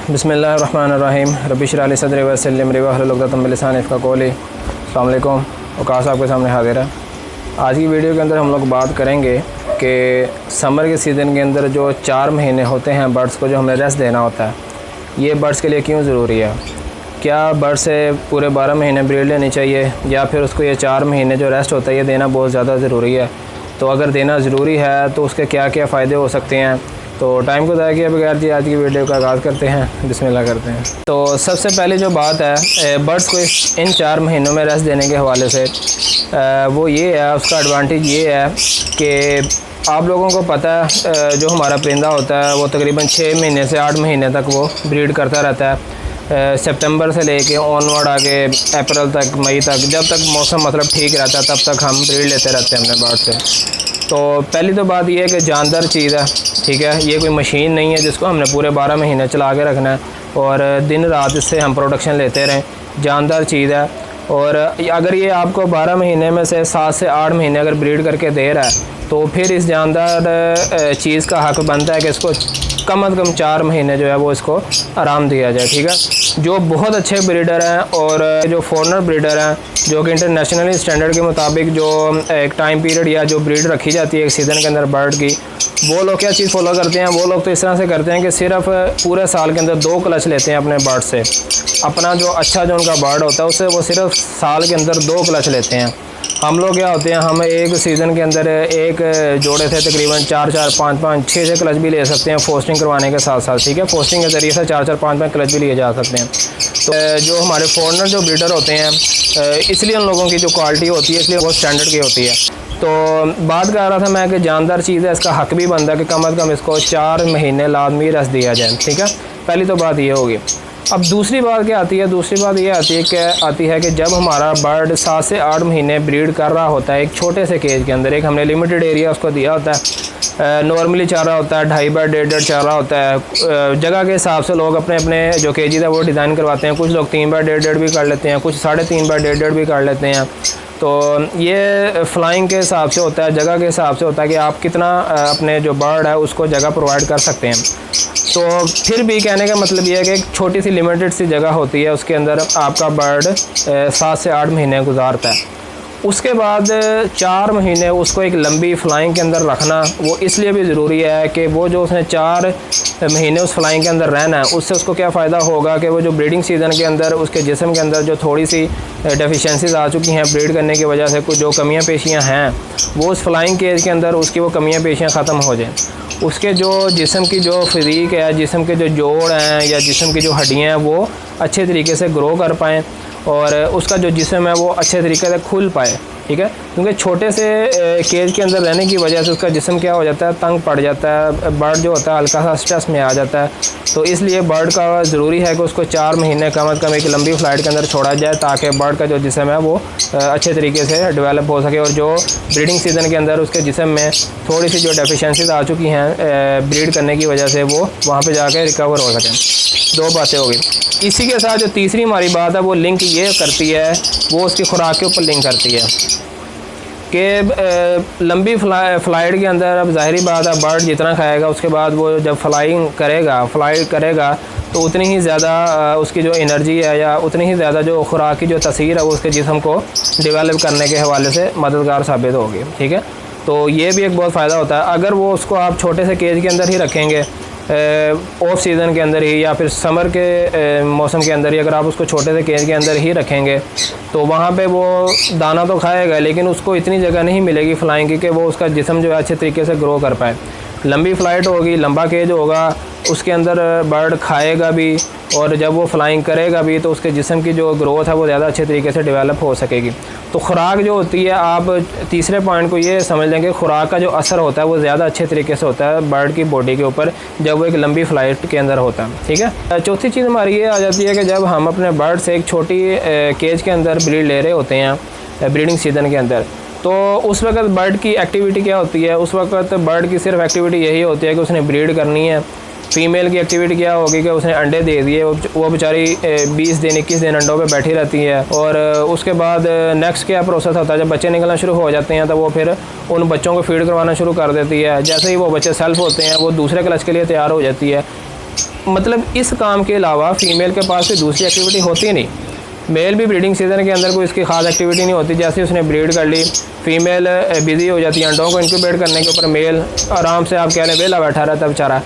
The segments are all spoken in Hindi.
बिस्मिल्लाहिर्रहमानिर्रहीम रब्बि इश्रह ली सदरी वयस्सिर ली अमरी वहलुल उक़दतम मिन लिसानी यफ़क़हू क़ौली। अस्सलाम वालेकुम। वकास आपके सामने हाज़िर है। आज की वीडियो के अंदर हम लोग बात करेंगे कि समर के सीज़न के अंदर जो 4 महीने होते हैं बर्ड्स को जो हमें रेस्ट देना होता है, ये बर्ड्स के लिए क्यों ज़रूरी है। क्या बर्ड से पूरे 12 महीने ब्रीड लेनी चाहिए या फिर उसको ये 4 महीने जो रेस्ट होता है ये देना बहुत ज़्यादा ज़रूरी है। तो अगर देना ज़रूरी है तो उसके क्या क्या फ़ायदे हो सकते हैं। तो टाइम को ज़ाया किए बगैर जी आज की वीडियो का आगाज़ करते हैं। बिस्मिल्लाह करते हैं। तो सबसे पहले जो बात है बर्ड्स को इन 4 महीनों में रेस्ट देने के हवाले से वो ये है, उसका एडवांटेज ये है कि आप लोगों को पता है जो हमारा परिंदा होता है वो तकरीबन 6 महीने से 8 महीने तक वो ब्रीड करता रहता है। सितंबर से लेके ऑनवर्ड आगे अप्रैल तक, मई तक, जब तक मौसम मतलब ठीक रहता है तब तक हम ब्रीड लेते रहते हैं अपने बर्ड से। तो पहली तो बात यह है कि जानदार चीज़ है, ठीक है। ये कोई मशीन नहीं है जिसको हमने पूरे 12 महीने चला के रखना है और दिन रात इससे हम प्रोडक्शन लेते रहें। जानदार चीज़ है और अगर ये आपको 12 महीने में से 7 से 8 महीने अगर ब्रीड करके दे रहा है तो फिर इस जानदार चीज़ का हक़ बनता है कि इसको कम से कम 4 महीने जो है वो इसको आराम दिया जाए, ठीक है। जो बहुत अच्छे ब्रीडर हैं और जो फॉरेनर ब्रीडर हैं जो कि इंटरनेशनली स्टैंडर्ड के मुताबिक जो एक टाइम पीरियड या जो ब्रीड रखी जाती है एक सीज़न के अंदर बर्ड की, वो लोग क्या चीज़ फॉलो करते हैं। वो लोग तो इस तरह से करते हैं कि सिर्फ पूरे साल के अंदर 2 क्लच लेते हैं अपने बर्ड से। अपना जो अच्छा जो उनका बर्ड होता है उससे वो सिर्फ साल के अंदर 2 क्लच लेते हैं। हम लोग क्या होते हैं, हम एक सीज़न के अंदर एक जोड़े थे तकरीबन 4-4, 5-5, 6 क्लच भी ले सकते हैं फोस्टिंग करवाने के साथ साथ, ठीक है। फोस्टिंग के ज़रिए से 4-4, 5-5 क्लच भी लिए जा सकते हैं। तो जो हमारे फॉरेनर जो ब्रीडर होते हैं इसलिए उन लोगों की जो क्वालिटी होती है इसलिए वो स्टैंडर्ड की होती है। तो बात कर रहा था मैं कि जानदार चीज़ है, इसका हक़ भी बनता है कि कम से कम इसको 4 महीने लाजमी रेस्ट दिया जाए, ठीक है। पहली तो बात ये होगी। अब दूसरी बात क्या आती है, दूसरी बात ये आती है कि जब हमारा बर्ड 7 से 8 महीने ब्रीड कर रहा होता है एक छोटे से केज के अंदर, एक हमने लिमिटेड एरिया उसको दिया होता है, नॉर्मली चारा होता है 2.5 बाय 1.5 चारा होता है। जगह के हिसाब से लोग अपने अपने जो केजेस है वो डिज़ाइन करवाते हैं। कुछ लोग 3 बाय 1.5 भी कर लेते हैं, कुछ 3.5 बाय 1.5 भी कर लेते हैं। तो ये फ्लाइंग के हिसाब से होता है, जगह के हिसाब से होता है कि आप कितना अपने जो बर्ड है उसको जगह प्रोवाइड कर सकते हैं। तो फिर भी कहने का मतलब ये है कि एक छोटी सी लिमिटेड सी जगह होती है, उसके अंदर आपका बर्ड 7 से 8 महीने गुजारता है। उसके बाद 4 महीने उसको एक लंबी फ़्लाइंग के अंदर रखना वो इसलिए भी ज़रूरी है कि वो जो उसने 4 महीने उस फ्लाइंग के अंदर रहना है उससे उसको क्या फ़ायदा होगा कि वो जो ब्रीडिंग सीज़न के अंदर उसके जिस्म के अंदर जो थोड़ी सी डेफिशिएंसीज आ चुकी हैं ब्रीड करने की वजह से, कुछ जो कमियां पेशियां हैं वो उस फ्लाइंग केज के अंदर उसकी वो कमियां पेशियां ख़त्म हो जाएं। उसके जो जिस्म की जो फिज़ीक है, जिस्म के जो जोड़ हैं या जिस्म की जो हड्डियाँ हैं वो अच्छे तरीके से ग्रो कर पाएँ और उसका जो जिस्म है वो अच्छे तरीके से खुल पाए, ठीक है। क्योंकि छोटे से केज के अंदर रहने की वजह से उसका जिस्म क्या हो जाता है, तंग पड़ जाता है। बर्ड जो होता है हल्का सा स्ट्रेस में आ जाता है। तो इसलिए बर्ड का ज़रूरी है कि उसको 4 महीने कम से कम एक लंबी फ़्लाइट के अंदर छोड़ा जाए ताकि बर्ड का जो जिस्म है वो अच्छे तरीके से डेवलप हो सके और जो ब्रीडिंग सीज़न के अंदर उसके जिस्म में थोड़ी सी जो डेफिशिएंसीज आ चुकी हैं ब्रीड करने की वजह से वो वहाँ पर जाकर रिकवर हो सकें। 2 बातें हो गई। इसी के साथ जो तीसरी हमारी बात है वो लिंक ये करती है, वो उसकी खुराक के ऊपर लिंक करती है कि लंबी फ़्लाइट के अंदर अब ज़ाहिरी बात है बर्ड जितना खाएगा उसके बाद वो जब फ्लाई करेगा तो उतनी ही ज़्यादा उसकी जो एनर्जी है या उतनी ही ज़्यादा जो खुराक की जो तसीर है वो उसके जिस्म को डेवलप करने के हवाले से मददगार साबित होगी, ठीक है। तो ये भी एक बहुत फ़ायदा होता है। अगर वो उसको आप छोटे से केज के अंदर ही रखेंगे ऑफ सीज़न के अंदर ही या फिर समर के मौसम के अंदर ही अगर आप उसको छोटे से केज के अंदर ही रखेंगे तो वहाँ पे वो दाना तो खाएगा लेकिन उसको इतनी जगह नहीं मिलेगी फ्लाइंग की कि वो उसका जिस्म जो है अच्छे तरीके से ग्रो कर पाए। लंबी फ़्लाइट होगी, लंबा केज होगा, उसके अंदर बर्ड खाएगा भी और जब वो फ्लाइंग करेगा भी तो उसके जिस्म की जो ग्रोथ है वो ज़्यादा अच्छे तरीके से डेवलप हो सकेगी। तो खुराक जो होती है, आप तीसरे पॉइंट को ये समझ लें कि खुराक का जो असर होता है वो ज़्यादा अच्छे तरीके से होता है बर्ड की बॉडी के ऊपर जब वो एक लंबी फ़्लाइट के अंदर होता है, ठीक है। चौथी चीज़ हमारी ये आ जाती है कि जब हम अपने बर्ड से एक छोटी केज के अंदर ब्रीड ले रहे होते हैं ब्रीडिंग सीज़न के अंदर, तो उस वक्त बर्ड की एक्टिविटी क्या होती है, उस वक्त बर्ड की सिर्फ एक्टिविटी यही होती है कि उसने ब्रीड करनी है। फ़ीमेल की एक्टिविटी क्या होगी कि उसने अंडे दे दिए, वो बेचारी 20 दिन 21 दिन अंडों पे बैठी रहती है और उसके बाद नेक्स्ट क्या प्रोसेस होता है, जब बच्चे निकलना शुरू हो जाते हैं तो वो फिर उन बच्चों को फीड करवाना शुरू कर देती है। जैसे ही वो बच्चे सेल्फ होते हैं वो दूसरे क्लच के लिए तैयार हो जाती है। मतलब इस काम के अलावा फ़ीमेल के पास कोई दूसरी एक्टिविटी होती नहीं। मेल भी ब्रीडिंग सीज़न के अंदर कोई इसकी खास एक्टिविटी नहीं होती। जैसे उसने ब्रीड कर ली, फ़ीमेल बिज़ी हो जाती है अंडों को इंक्यूबेट करने के ऊपर, मेल आराम से आप कह लें वेला बैठा रहता बेचारा।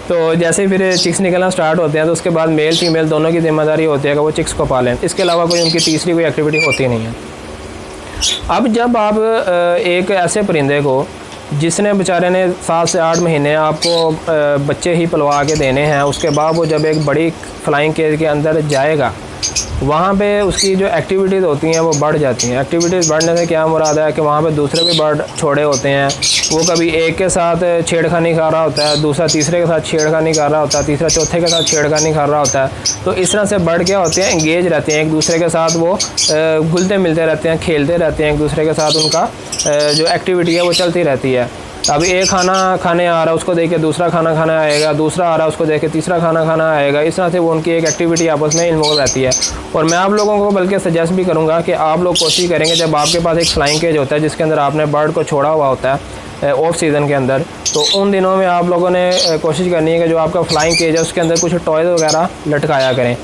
तो जैसे फिर चिक्स निकलना स्टार्ट होते हैं तो उसके बाद मेल फीमेल दोनों की जिम्मेदारी होती है कि वो चिक्स को पालें। इसके अलावा कोई उनकी तीसरी कोई एक्टिविटी होती नहीं है। अब जब आप एक ऐसे परिंदे को जिसने बेचारे ने 7 से 8 महीने आपको बच्चे ही पलवा के देने हैं, उसके बाद वो जब एक बड़ी फ्लाइंग केज के अंदर जाएगा, वहाँ पे उसकी जो एक्टिविटीज़ होती हैं वो बढ़ जाती हैं। एक्टिविटीज़ बढ़ने से क्या मुराद है कि वहाँ पे दूसरे भी बर्ड छोड़े होते हैं। वो कभी एक के साथ छेड़खानी कर रहा होता है, दूसरा तीसरे के साथ छेड़खानी कर रहा होता है, तीसरा चौथे के साथ छेड़खानी कर रहा होता है। तो इस तरह से बर्ड क्या होते हैं, एंगेज रहते हैं एक दूसरे के साथ, वो घुलते मिलते रहते हैं, खेलते रहते हैं एक दूसरे के साथ। उनका जो एक्टिविटी है वो चलती रहती है। अब एक खाना खाने आ रहा है उसको देख के दूसरा खाना खाना आएगा, दूसरा आ रहा है उसको देख के तीसरा खाना खाना आएगा। इस तरह से वो उनकी एक एक्टिविटी आपस में इन्वॉल्व रहती है। और मैं आप लोगों को बल्कि सजेस्ट भी करूँगा कि आप लोग कोशिश करेंगे, जब आपके पास एक फ्लाइंग केज होता है जिसके अंदर आपने बर्ड को छोड़ा हुआ होता है ऑफ सीज़न के अंदर, तो उन दिनों में आप लोगों ने कोशिश करनी है कि जो आपका फ्लाइंग केज है उसके अंदर कुछ टॉयज़ वगैरह लटकाया करें।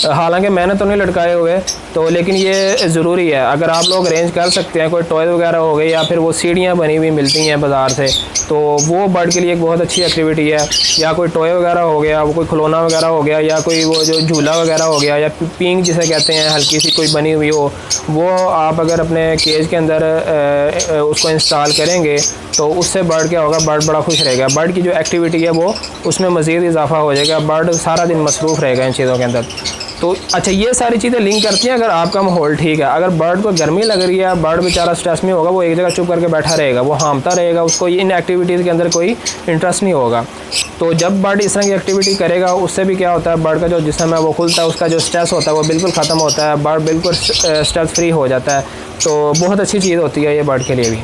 हालांकि मैंने तो नहीं लटकाए हुए, तो लेकिन ये ज़रूरी है। अगर आप लोग अरेंज कर सकते हैं, कोई टॉयज़ वगैरह हो गई या फिर वो सीढ़ियाँ बनी हुई मिलती हैं बाज़ार से, तो वो बर्ड के लिए एक बहुत अच्छी एक्टिविटी है। या कोई टॉय वगैरह हो गया, वो कोई खिलौना वगैरह हो गया, या कोई वो जो झूला वगैरह हो गया, या पींग जिसे कहते हैं हल्की सी कोई बनी हुई हो, वो आप अगर अपने केज के अंदर उसको इंस्टॉल करेंगे तो उससे बर्ड क्या होगा, बर्ड बड़ा खुश रहेगा। बर्ड की जो एक्टिविटी है वो उसमें मज़ीद इजाफा हो जाएगा। बर्ड सारा दिन मसरूफ़ रहेगा इन चीज़ों के अंदर। तो अच्छा, ये सारी चीज़ें लिंक करती हैं अगर आपका माहौल ठीक है। अगर बर्ड को गर्मी लग रही है, बर्ड बेचारा स्ट्रेस में होगा, वो एक जगह चुप करके बैठा रहेगा, वो हामता रहेगा, उसको इन एक्टिविटीज़ के अंदर कोई इंटरेस्ट नहीं होगा। तो जब बर्ड इस तरह की एक्टिविटी करेगा, उससे भी क्या होता है, बर्ड का जो जिस्म है वो खुलता है, उसका जो स्ट्रेस होता है वो बिल्कुल ख़त्म होता है, बर्ड बिल्कुल स्ट्रेस फ्री हो जाता है। तो बहुत अच्छी चीज़ होती है ये बर्ड के लिए भी।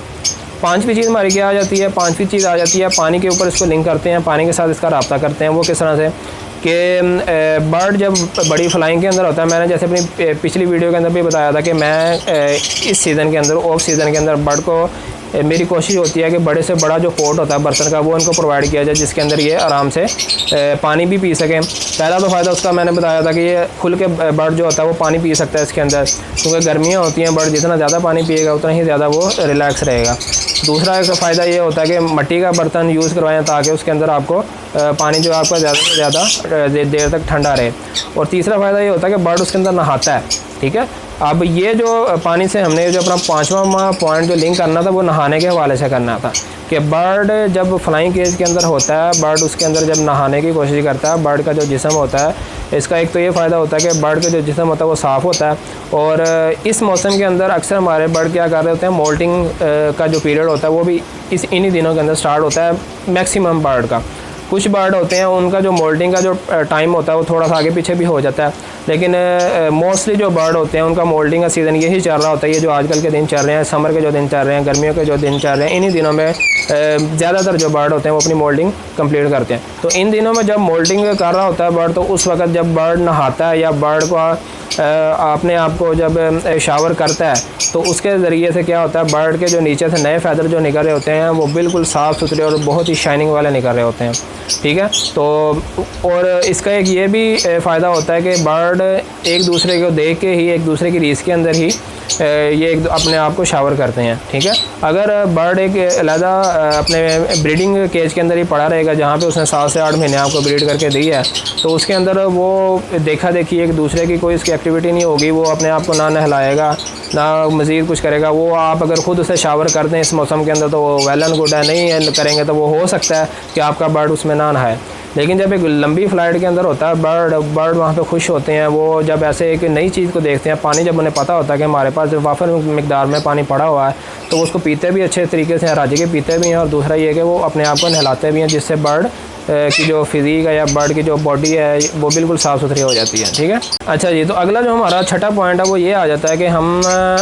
पांचवी चीज़ हमारी क्या आ जाती है, पांचवी चीज़ आ जाती है पानी के ऊपर इसको लिंक करते हैं, पानी के साथ इसका रब्ता करते हैं। वो किस तरह से कि बर्ड जब बड़ी फ्लाइंग के अंदर होता है, मैंने जैसे अपनी पिछली वीडियो के अंदर भी बताया था कि मैं इस सीज़न के अंदर, ऑफ सीज़न के अंदर, बर्ड को मेरी कोशिश होती है कि बड़े से बड़ा जो पोट होता है बर्तन का, वो उनको प्रोवाइड किया जाए जिसके अंदर ये आराम से पानी भी पी सकें। पहला तो फ़ायदा उसका मैंने बताया था कि ये खुल के बर्ड जो होता है वो पानी पी सकता है इसके अंदर, क्योंकि गर्मियाँ होती हैं, बर्ड जितना ज़्यादा पानी पिएगा उतना ही ज़्यादा वो रिलैक्स रहेगा। दूसरा एक फ़ायदा ये होता है कि मिट्टी का बर्तन यूज़ करवाएं ताकि उसके अंदर आपको पानी जो आपका ज़्यादा से ज़्यादा देर तक ठंडा रहे। और तीसरा फ़ायदा ये होता है कि बर्ड उसके अंदर नहाता है। ठीक है, अब ये जो पानी से हमने जो अपना 5वां पॉइंट जो लिंक करना था वो नहाने के हवाले से करना था कि बर्ड जब फ्लाइंग केज के अंदर होता है, बर्ड उसके अंदर जब नहाने की कोशिश करता है, बर्ड का जो जिस्म होता है, इसका एक तो ये फ़ायदा होता है कि बर्ड का जो जिस्म होता है वो साफ़ होता है। और इस मौसम के अंदर अक्सर हमारे बर्ड क्या कर रहे होते हैं, मोल्टिंग का जो पीरियड होता है वो भी इन्हीं दिनों के अंदर स्टार्ट होता है मैक्सिमम बर्ड का। कुछ बर्ड होते हैं उनका जो मोल्टिंग का जो टाइम होता है वो थोड़ा सा आगे पीछे भी हो जाता है, लेकिन मोस्टली जो बर्ड होते हैं उनका मोल्टिंग का सीज़न यही चल रहा होता है। ये जो आजकल के दिन चल रहे हैं, समर के जो दिन चल रहे हैं, गर्मियों के जो दिन चल रहे हैं, इन्हीं दिनों में ज़्यादातर जो बर्ड होते हैं वो अपनी मोल्टिंग कंप्लीट करते हैं। तो इन दिनों में जब मोल्टिंग कर रहा होता है बर्ड, तो उस वक्त जब बर्ड नहाता है या बर्ड को अपने आप को जब शावर करता है, तो उसके ज़रिए से क्या होता है, बर्ड के जो नीचे से नए फैदर जो निकल रहे होते हैं वो बिल्कुल साफ़ सुथरे और बहुत ही शाइनिंग वाले निकल रहे होते हैं। ठीक है, तो और इसका एक ये भी फ़ायदा होता है कि बर्ड एक दूसरे को देख के ही, एक दूसरे की रीस के अंदर ही ये अपने आप को शावर करते हैं। ठीक है, अगर बर्ड एक अलहदा अपने ब्रीडिंग केज के अंदर ही पड़ा रहेगा जहाँ पे उसने 7 से 8 महीने आपको ब्रीड करके दी है, तो उसके अंदर वो देखा देखी एक दूसरे की कोई इसकी एक्टिविटी नहीं होगी, वो अपने आप को ना नहलाएगा ना मज़ीद कुछ करेगा। वो आप अगर ख़ुद उसे शावर कर दें इस मौसम के अंदर तो वो वेल एंड गुड है, नहीं करेंगे तो वो हो सकता है कि आपका बर्ड उसमें ना नहाए। लेकिन जब एक लंबी फ़्लाइट के अंदर होता है बर्ड वहाँ पे खुश होते हैं। वो जब ऐसे एक नई चीज़ को देखते हैं, पानी जब उन्हें पता होता है कि हमारे पास वाफर मिकदार में पानी पड़ा हुआ है, तो उसको पीते भी अच्छे तरीके से, राजी के पीते भी हैं। और दूसरा ये कि वो अपने आप को नहलाते भी हैं, जिससे बर्ड की जो फिज़ीक है या बर्ड की जो बॉडी है वो बिल्कुल साफ़ सुथरी हो जाती है। ठीक है, अच्छा जी, तो अगला जो हमारा छठा पॉइंट है वो ये आ जाता है कि हम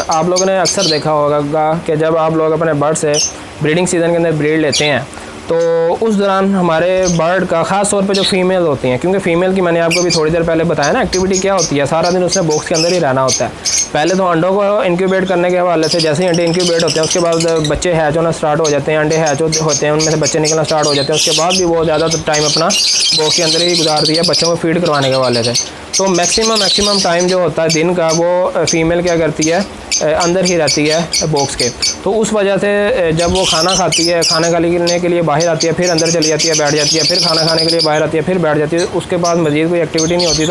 आप लोगों ने अक्सर देखा होगा कि जब आप लोग अपने बर्ड से ब्रीडिंग सीज़न के अंदर ब्रीड लेते हैं तो उस दौरान हमारे बर्ड का ख़ास तौर पे जो फीमेल होती हैं, क्योंकि फ़ीमेल की मैंने आपको भी थोड़ी देर पहले बताया ना एक्टिविटी क्या होती है, सारा दिन उसने बॉक्स के अंदर ही रहना होता है। पहले तो अंडों को इंक्यूबेट करने के हवाले से, जैसे ही अंडे इंक्यूबेट होते हैं उसके बाद बच्चे हैच होना स्टार्ट हो जाते हैं, अंडे हैच होते हैं, उनमें से बच्चे निकलना स्टार्ट हो जाते हैं। उसके बाद भी वो ज़्यादा टाइम अपना बॉक्स के अंदर ही गुजारती है बच्चों को फीड करवाने के हवाले से। तो मैक्सिमम टाइम जो होता है दिन का, वो फीमेल क्या करती है, अंदर ही रहती है बॉक्स के। तो उस वजह से जब वो खाना खाती है, खाना खाने के लिए बाहर आती है, फिर अंदर चली जाती है, बैठ जाती है, फिर खाना खाने के लिए बाहर आती है, फिर बैठ जाती है, उसके बाद मज़ीद कोई एक्टिविटी नहीं होती।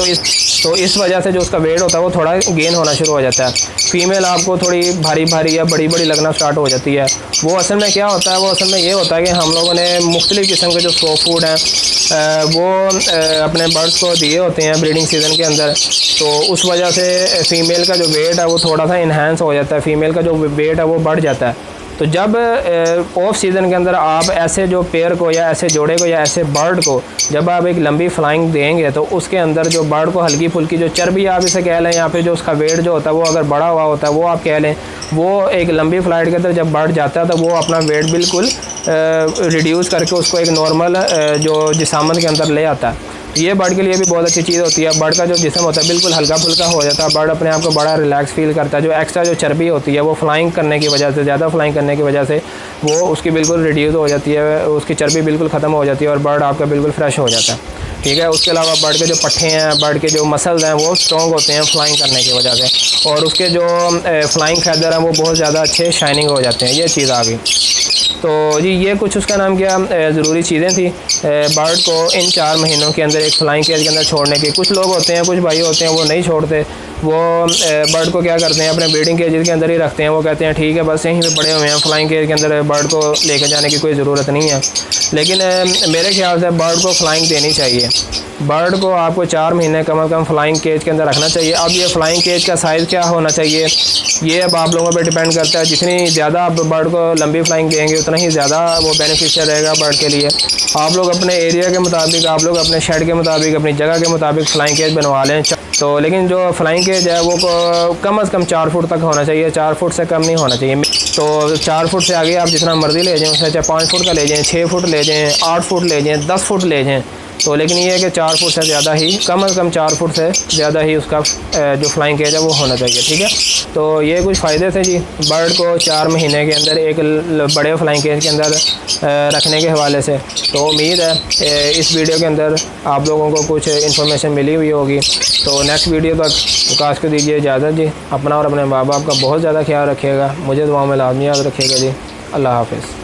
तो इस वजह से जो उसका वेट होता है वो थोड़ा गेन होना शुरू हो जाता है। फीमेल आपको थोड़ी भारी या बड़ी लगना स्टार्ट हो जाती है। वो असल में क्या होता है, वो असल में ये होता है कि हम लोगों ने मुख्तलिफ़ किस्म के जो सॉफ्ट फूड हैं वो अपने बर्ड्स को दिए होते हैं ब्रीडिंग सीज़न के अंदर। तो उस वजह से फ़ीमेल का जो वेट है वो थोड़ा सा इन्हांस हो जाता है, फ़ीमेल का जो वेट है वो बढ़ जाता है। तो जब ऑफ सीज़न के अंदर आप ऐसे जो पेयर को या ऐसे जोड़े को या ऐसे बर्ड को जब आप एक लंबी फ्लाइंग देंगे, तो उसके अंदर जो बर्ड को हल्की फुल्की जो चर्बी आप इसे कह लें, या फिर जो उसका वेट जो होता है वो अगर बढ़ा हुआ होता है वो आप कह लें, वो एक लंबी फ़्लाइट के अंदर जब बढ़ जाता है तो वो अपना वेट बिल्कुल रिड्यूस करके उसको एक नॉर्मल जो जिसामत के अंदर ले आता है। ये बर्ड के लिए भी बहुत अच्छी चीज़ होती है। बर्ड का जो जिस्म होता है बिल्कुल हल्का फुल्का हो जाता है, बर्ड अपने आप को बड़ा रिलैक्स फील करता है। जो एक्स्ट्रा जो चर्बी होती है वो फ्लाइंग करने की वजह से, ज़्यादा फ्लाइंग करने की वजह से वो उसकी बिल्कुल रिड्यूस हो जाती है, उसकी चर्बी बिल्कुल ख़त्म हो जाती है और बर्ड आपका बिल्कुल फ्रेश हो जाता है। ठीक है। उसके अलावा बर्ड के जो पट्ठे हैं, बर्ड के जो मसल्स हैं वो स्ट्रॉन्ग होते हैं फ्लाइंग करने की वजह से, और उसके जो फ्लाइंग फैदर हैं वो बहुत ज़्यादा अच्छे शाइनिंग हो जाते हैं। ये चीज़ आ गई। तो जी ये कुछ उसका नाम क्या ज़रूरी चीज़ें थी बर्ड को इन 4 महीनों के अंदर एक फ्लाइंग केज के अंदर छोड़ने की। कुछ लोग होते हैं, कुछ भाई होते हैं वो नहीं छोड़ते, वो बर्ड को क्या करते हैं अपने ब्रीडिंग केजेस के अंदर ही रखते हैं। वो कहते हैं ठीक है बस यहीं पे बड़े हुए हैं, फ्लाइंग केज के अंदर बर्ड को लेकर जाने की कोई ज़रूरत नहीं है। लेकिन मेरे ख्याल से बर्ड को फ्लाइंग देनी चाहिए। बर्ड को आपको 4 महीने कम से कम फ्लाइंग केज के अंदर रखना चाहिए। अब ये फ्लाइंग केज का साइज़ क्या होना चाहिए ये अब आप लोगों पे डिपेंड करता है। जितनी ज़्यादा आप बर्ड को लंबी फ्लाइंग देंगे उतना ही ज़्यादा वो बेनिफिशियल रहेगा बर्ड के लिए। आप लोग अपने एरिया के मुताबिक, आप लोग अपने शेड के मुताबिक, अपनी जगह के मुताबिक फ्लाइंग केज बनवा लें। तो लेकिन जो फ्लाइंग केज है वो कम से कम 4 फुट तक होना चाहिए, 4 फुट से कम नहीं होना चाहिए। तो 4 फुट से आगे आप जितना मर्ज़ी ले जाएँ, उससे चाहे 5 फुट का ले जाएँ, 6 फुट ले जाएँ, 8 फुट ले जाएँ, 10 फुट ले जाएँ। तो लेकिन ये है कि 4 फुट से ज़्यादा ही, कम से कम 4 फुट से ज़्यादा ही उसका जो फ्लाइंग केज है वो होना चाहिए। ठीक है। तो ये कुछ फ़ायदे थे जी बर्ड को 4 महीने के अंदर एक बड़े फ्लाइंग केज के अंदर रखने के हवाले से। तो उम्मीद है इस वीडियो के अंदर आप लोगों को कुछ इन्फॉर्मेशन मिली हुई होगी। तो नेक्स्ट वीडियो तक काश को दीजिए इजाज़त जी। अपना और अपने माँ बाप का बहुत ज़्यादा ख्याल रखिएगा। मुझे दुआओं में लाजमी याद रखिएगा जी। अल्लाह हाफ़िज़।